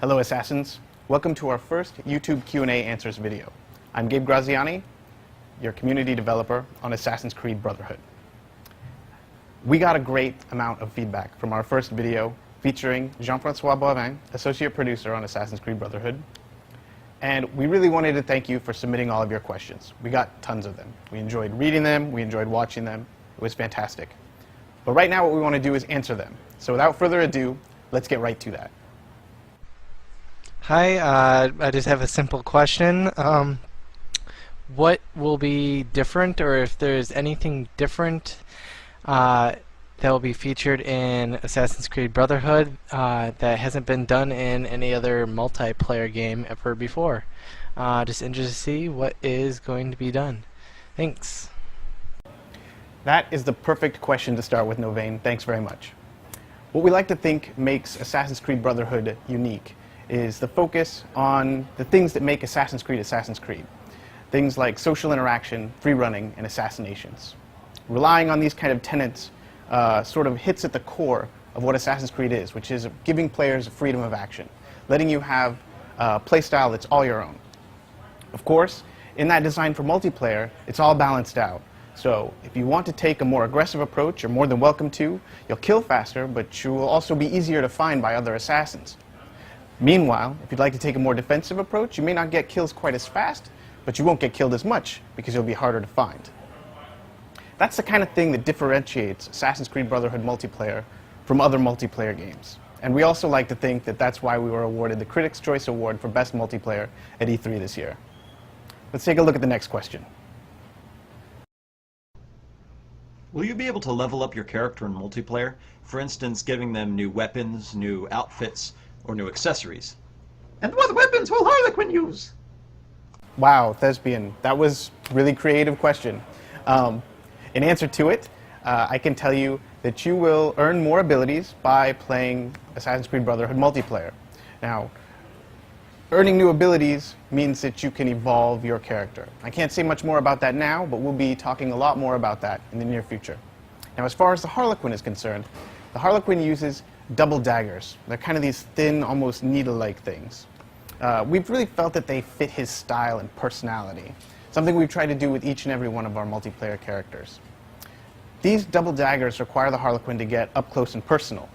Hello Assassins, welcome to our first YouTube Q&A answers video. I'm Gabe Graziani, your community developer on Assassin's Creed Brotherhood. We got a great amount of feedback from our first video featuring Jean-Francois Boivin, associate producer on Assassin's Creed Brotherhood. And we really wanted to thank you for submitting all of your questions. We got tons of them. We enjoyed reading them, we enjoyed watching them. It was fantastic. But right now what we want to do is answer them. So without further ado, let's get right to that. Hi, I just have a simple question. What will be different, or if there's anything different that will be featured in Assassin's Creed Brotherhood that hasn't been done in any other multiplayer game ever before? Just interested to see what is going to be done. Thanks. That is the perfect question to start with, Novain. Thanks very much. What we like to think makes Assassin's Creed Brotherhood unique is the focus on the things that make Assassin's Creed Assassin's Creed. Things like social interaction, free running, and assassinations. Relying on these kind of tenets sort of hits at the core of what Assassin's Creed is, which is giving players freedom of action, letting you have a play style that's all your own. Of course, in that design for multiplayer, it's all balanced out. So if you want to take a more aggressive approach, you're more than welcome to. You'll kill faster, but you will also be easier to find by other assassins. Meanwhile, if you'd like to take a more defensive approach, you may not get kills quite as fast, but you won't get killed as much because you'll be harder to find. That's the kind of thing that differentiates Assassin's Creed Brotherhood multiplayer from other multiplayer games. And we also like to think that that's why we were awarded the Critics' Choice Award for Best Multiplayer at E3 this year. Let's take a look at the next question. Will you be able to level up your character in multiplayer? For instance, giving them new weapons, new outfits, or new accessories? And what weapons will Harlequin use? Wow, Thespian, that was a really creative question. In answer to it, I can tell you that you will earn more abilities by playing Assassin's Creed Brotherhood multiplayer. Now, earning new abilities means that you can evolve your character. I can't say much more about that now, but we'll be talking a lot more about that in the near future. Now, as far as the Harlequin is concerned, the Harlequin uses double daggers. They're kind of these thin, almost needle-like things. We've really felt that they fit his style and personality, something we've tried to do with each and every one of our multiplayer characters. These double daggers require the Harlequin to get up close and personal.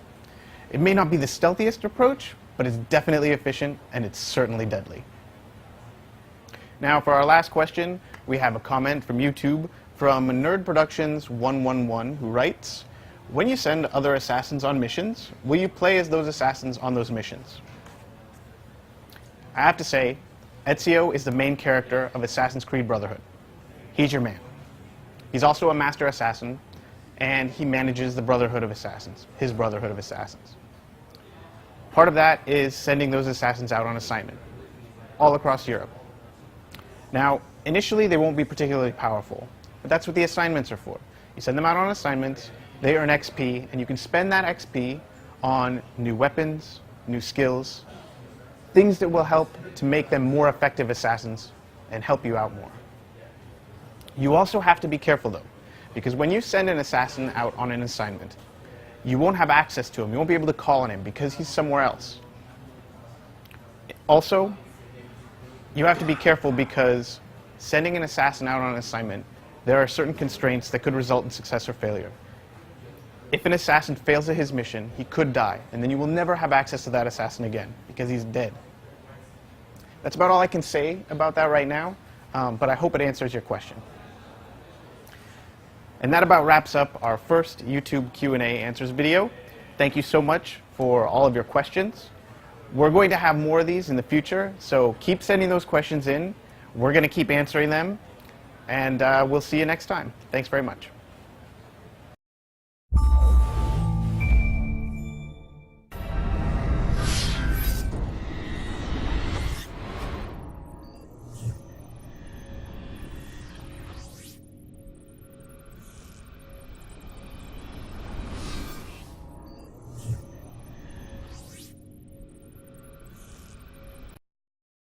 It may not be the stealthiest approach, but it's definitely efficient, and it's certainly deadly. Now, for our last question, we have a comment from YouTube from Nerd Productions 111, who writes, "When you send other assassins on missions, will you play as those assassins on those missions?" I have to say, Ezio is the main character of Assassin's Creed Brotherhood. He's your man. He's also a master assassin, and he manages the Brotherhood of Assassins, his Brotherhood of Assassins. Part of that is sending those assassins out on assignment, all across Europe. Now, initially they won't be particularly powerful, but that's what the assignments are for. You send them out on assignments, they earn XP, and you can spend that XP on new weapons, new skills, things that will help to make them more effective assassins and help you out more. You also have to be careful, though, because when you send an assassin out on an assignment, you won't have access to him. You won't be able to call on him because he's somewhere else. Also, you have to be careful because sending an assassin out on an assignment, there are certain constraints that could result in success or failure. If an assassin fails at his mission, he could die, and then you will never have access to that assassin again, because he's dead. That's about all I can say about that right now, but I hope it answers your question. And that about wraps up our first YouTube Q&A answers video. Thank you so much for all of your questions. We're going to have more of these in the future, so keep sending those questions in. We're going to keep answering them, and we'll see you next time. Thanks very much.